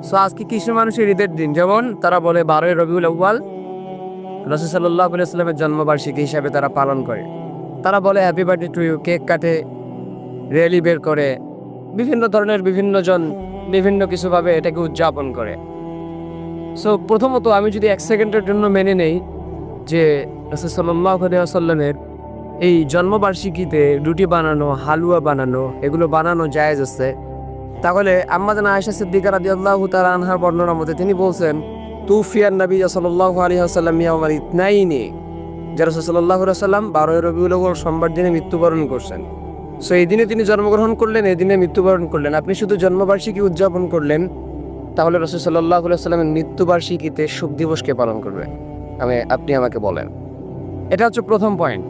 So আজকে কিছু মানুষের ঈদের দিন, যেমন তারা বলে 12ই রবিউল আউয়াল রাসূল সাল্লাল্লাহু আলাইহি ওয়াসাল্লামের জন্মবার্ষিকী হিসাবে তারা পালন করে। তারা বলে happy birthday to you, cake কাটে, র্যালি বের করে, বিভিন্ন ধরনের বিভিন্ন জন বিভিন্ন কিছুভাবে এটাকে উদযাপন করে। সো প্রথমত আমি যদি 1 সেকেন্ডের জন্য মেনে নেই যে রাসূল সাল্লাল্লাহু আলাইহি ওয়াসাল্লামের এই জন্মবার্ষিকীতে রুটি বানানো, হালুয়া বানানো, এগুলো বানানো জায়েজ আছে, তাহলে আম্মা জান আয়েশা সিদ্দিকা রাদিয়াল্লাহু তাআলা আনহার বর্ণনার মধ্যে তিনি বলছেন তুফিয়ান নবী সাল্লাল্লাহু আলাইহি ওয়াসাল্লাম ইয়াউমাল ইতনাইনি, যে রাসূল সাল্লাল্লাহু আলাইহি ওয়াসাল্লাম 12ই রবিউল আউয়াল সোমবার দিনে মৃত্যুবরণ করছেন। সো এই দিনে তিনি জন্মগ্রহণ করলেন, এই দিনে মৃত্যুবরণ করলেন। আপনি শুধু জন্মবার্ষিকী উদযাপন করলেন, তাহলে রাসূল সাল্লাল্লাহু আলাইহি ওয়াসাল্লামের মৃত্যুবার্ষিকীতে শোক দিবসকে পালন করবে? আপনি আমাকে বলেন। এটা হচ্ছে প্রথম পয়েন্ট।